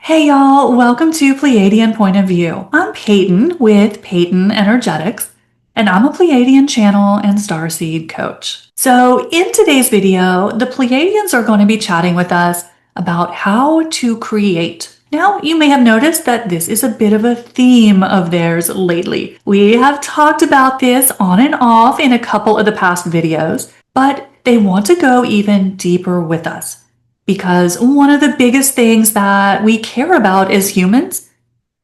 Hey y'all, welcome to Pleiadian Point of View. I'm Peyton with Peyton Energetics, and I'm a Pleiadian channel and starseed coach. So in today's video, the Pleiadians are going to be chatting with us about how to create. Now, you may have noticed that this is a bit of a theme of theirs lately. We have talked about this on and off in a couple of the past videos, but they want to go even deeper with us. Because one of the biggest things that we care about as humans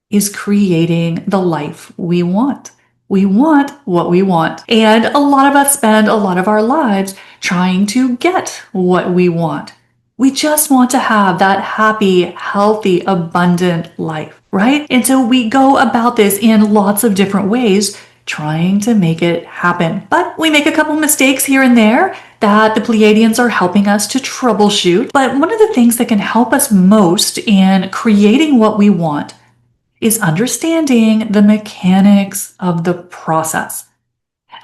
is creating the life we want. We want what we want. And a lot of us spend a lot of our lives trying to get what we want. We just want to have that happy, healthy, abundant life, right? And so we go about this in lots of different ways, trying to make it happen. But we make a couple mistakes here and there that the Pleiadians are helping us to troubleshoot. But one of the things that can help us most in creating what we want is understanding the mechanics of the process.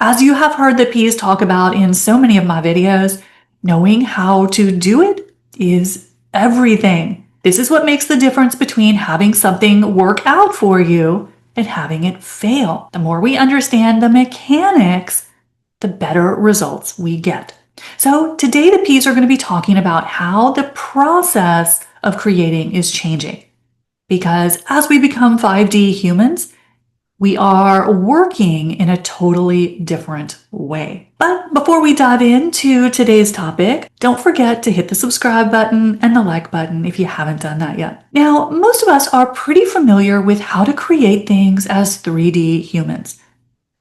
As you have heard the P's talk about in so many of my videos, knowing how to do it is everything. This is what makes the difference between having something work out for you and having it fail. The more we understand the mechanics, the better results we get. So today the P's are going to be talking about how the process of creating is changing. Because as we become 5D humans, we are working in a totally different way. But before we dive into today's topic, don't forget to hit the subscribe button and the like button if you haven't done that yet. Now, most of us are pretty familiar with how to create things as 3D humans.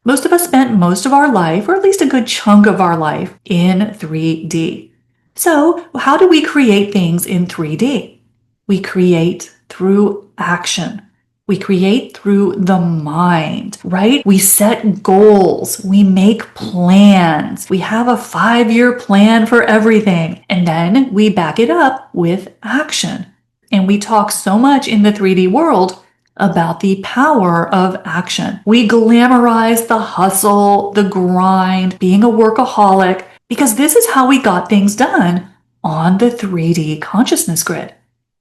Most of us spent most of our life, or at least a good chunk of our life, in 3D. So how do we create things in 3D? We create through action. We create through the mind, right? We set goals. We make plans. We have a 5-year plan for everything. And then we back it up with action. And we talk so much in the 3D world about the power of action. We glamorize the hustle, the grind, being a workaholic, because this is how we got things done on the 3D consciousness grid.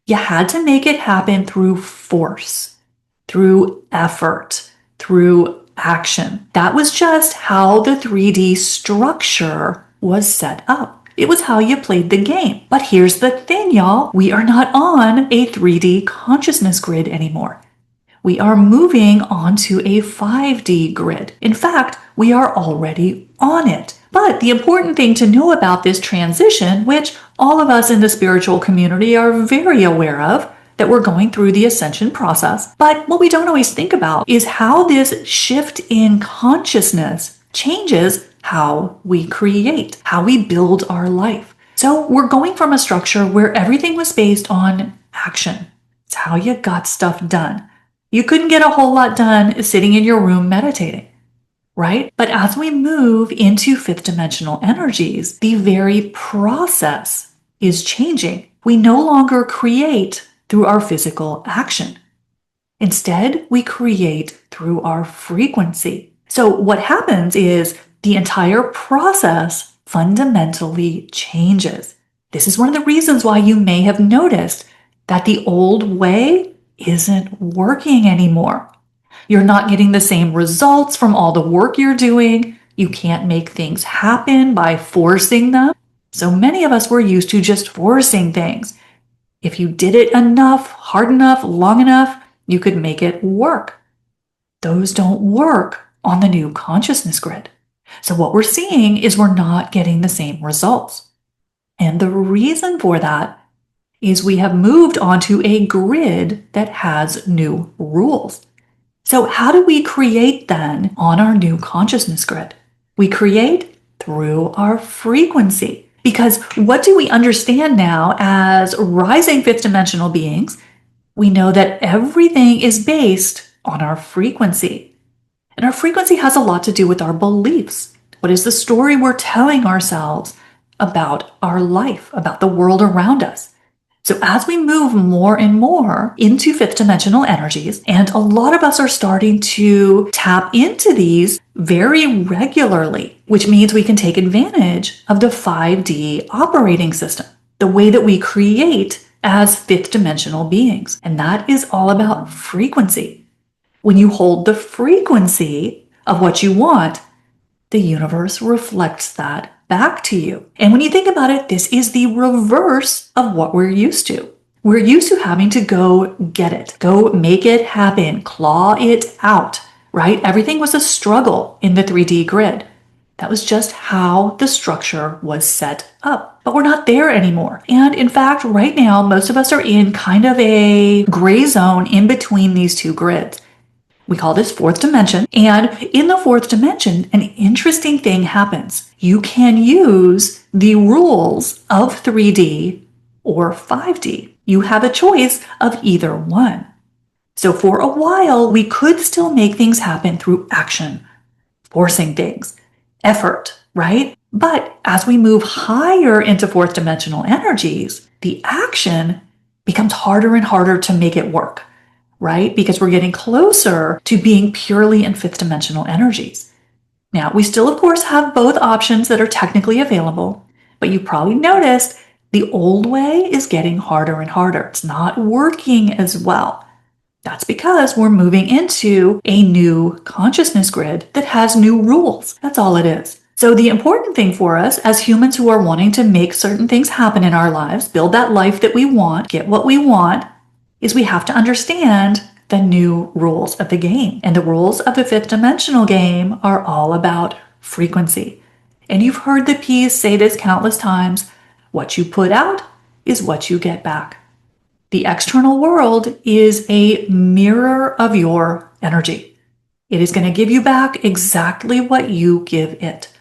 You had to make it happen through force, through effort, through action. That was just how the 3D structure was set up. It was how you played the game. But here's the thing, y'all. We are not on a 3D consciousness grid anymore. We are moving onto a 5D grid. In fact, we are already on it. But the important thing to know about this transition, which all of us in the spiritual community are very aware of, that we're going through the ascension process. But what we don't always think about is how this shift in consciousness changes how we create, how we build our life. So we're going from a structure where everything was based on action. It's how you got stuff done. You couldn't get a whole lot done sitting in your room meditating, right? But as we move into fifth dimensional energies, the very process is changing. We no longer create through our physical action. Instead, we create through our frequency. So what happens is the entire process fundamentally changes. This is one of the reasons why you may have noticed that the old way isn't working anymore. You're not getting the same results from all the work you're doing. You can't make things happen by forcing them. So many of us were used to just forcing things. If you did it enough, hard enough, long enough, you could make it work. Those don't work on the new consciousness grid. So what we're seeing is we're not getting the same results. And the reason for that is we have moved onto a grid that has new rules. So how do we create then on our new consciousness grid? We create through our frequency. Because what do we understand now as rising fifth dimensional beings? We know that everything is based on our frequency. And our frequency has a lot to do with our beliefs. What is the story we're telling ourselves about our life, about the world around us? So as we move more and more into fifth dimensional energies, and a lot of us are starting to tap into these very regularly, which means we can take advantage of the 5D operating system, the way that we create as fifth dimensional beings. And that is all about frequency. When you hold the frequency of what you want, the universe reflects that back to you. And when you think about it, this is the reverse of what we're used to. We're used to having to go get it, go make it happen, claw it out, right? Everything was a struggle in the 3D grid. That was just how the structure was set up. But we're not there anymore. And in fact, right now, most of us are in kind of a gray zone in between these two grids. We call this fourth dimension. And in the fourth dimension, an interesting thing happens. You can use the rules of 3D or 5D. You have a choice of either one. So for a while, we could still make things happen through action, forcing things, effort, right? But as we move higher into fourth dimensional energies, the action becomes harder and harder to make it work, right? Because we're getting closer to being purely in fifth dimensional energies. Now, we still, of course, have both options that are technically available, but you probably noticed the old way is getting harder and harder. It's not working as well. That's because we're moving into a new consciousness grid that has new rules. That's all it is. So the important thing for us as humans who are wanting to make certain things happen in our lives, build that life that we want, get what we want, is we have to understand the new rules of the game. And the rules of the fifth dimensional game are all about frequency. And you've heard the P's say this countless times. What you put out is what you get back. The external world is a mirror of your energy. It is going to give you back exactly what you give it.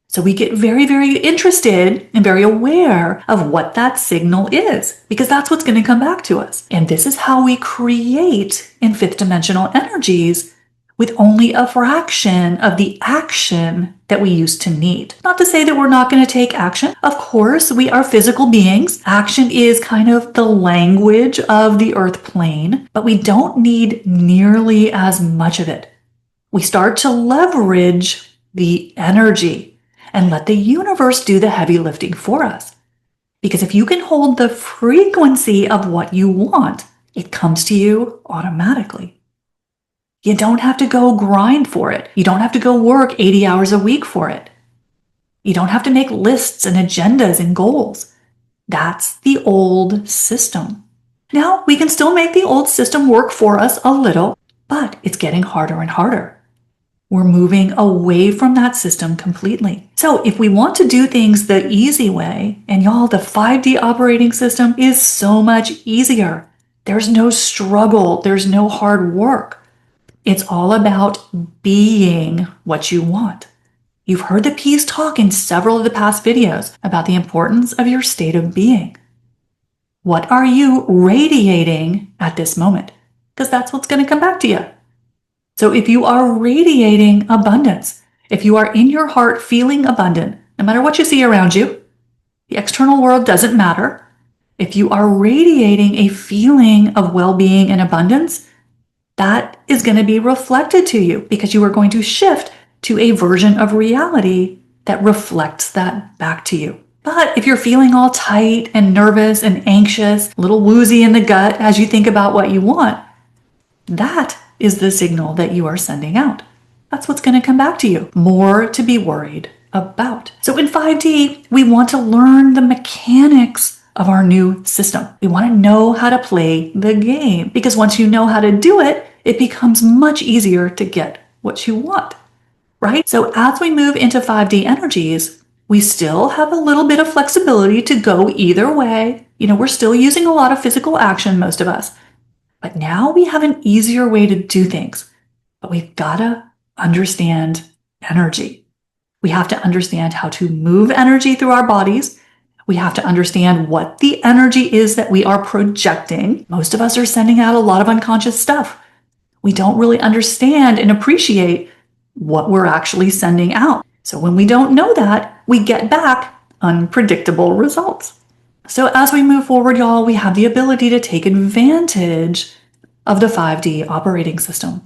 So we get very, very interested and very aware of what that signal is, because that's what's going to come back to us. And this is how we create in fifth dimensional energies with only a fraction of the action that we used to need. Not to say that we're not going to take action. Of course, we are physical beings. Action is kind of the language of the earth plane, but we don't need nearly as much of it. We start to leverage the energy and let the universe do the heavy lifting for us. Because if you can hold the frequency of what you want, it comes to you automatically. You don't have to go grind for it. You don't have to go work 80 hours a week for it. You don't have to make lists and agendas and goals. That's the old system. Now, we can still make the old system work for us a little, but it's getting harder and harder. We're moving away from that system completely. So if we want to do things the easy way, and y'all, the 5D operating system is so much easier. There's no struggle. There's no hard work. It's all about being what you want. You've heard the P's talk in several of the past videos about the importance of your state of being. What are you radiating at this moment? Because that's what's going to come back to you. So if you are radiating abundance, if you are in your heart feeling abundant, no matter what you see around you, the external world doesn't matter. If you are radiating a feeling of well-being and abundance, that is going to be reflected to you because you are going to shift to a version of reality that reflects that back to you. But if you're feeling all tight and nervous and anxious, a little woozy in the gut as you think about what you want, that is the signal that you are sending out. That's what's going to come back to you. More to be worried about. So in 5D, we want to learn the mechanics of our new system. We want to know how to play the game because once you know how to do it, it becomes much easier to get what you want, right? So as we move into 5D energies, we still have a little bit of flexibility to go either way. We're still using a lot of physical action, most of us. But now we have an easier way to do things. But we've got to understand energy. We have to understand how to move energy through our bodies. We have to understand what the energy is that we are projecting. Most of us are sending out a lot of unconscious stuff. We don't really understand and appreciate what we're actually sending out. So when we don't know that, we get back unpredictable results. So as we move forward, y'all, we have the ability to take advantage of the 5D operating system,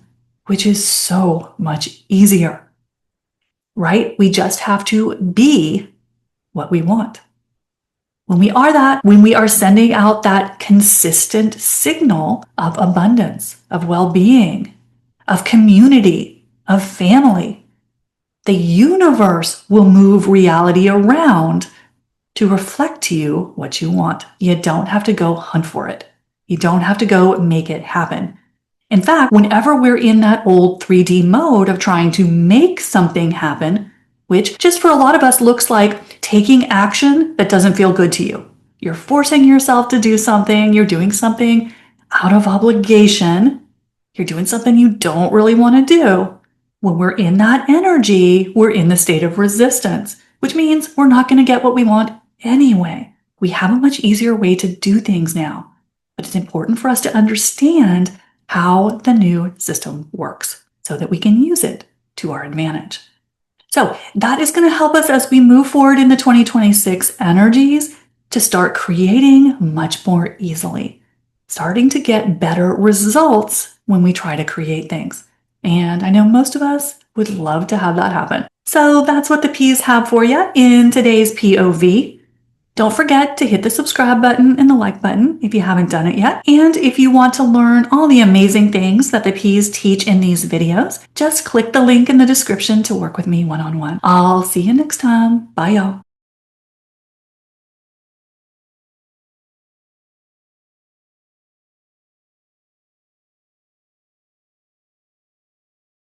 which is so much easier, right? We just have to be what we want. When we are that, when we are sending out that consistent signal of abundance, of well-being, of community, of family, the universe will move reality around to reflect to you what you want. You don't have to go hunt for it. You don't have to go make it happen. In fact, whenever we're in that old 3D mode of trying to make something happen, which just for a lot of us looks like taking action that doesn't feel good to you. You're forcing yourself to do something. You're doing something out of obligation. You're doing something you don't really want to do. When we're in that energy, we're in the state of resistance, which means we're not going to get what we want anyway. We have a much easier way to do things now, but it's important for us to understand how the new system works so that we can use it to our advantage. So that is going to help us as we move forward in the 2026 energies to start creating much more easily, starting to get better results when we try to create things. And I know most of us would love to have that happen. So that's what the P's have for you in today's POV. Don't forget to hit the subscribe button and the like button if you haven't done it yet. And if you want to learn all the amazing things that the P's teach in these videos, just click the link in the description to work with me one-on-one. I'll see you next time. Bye, y'all.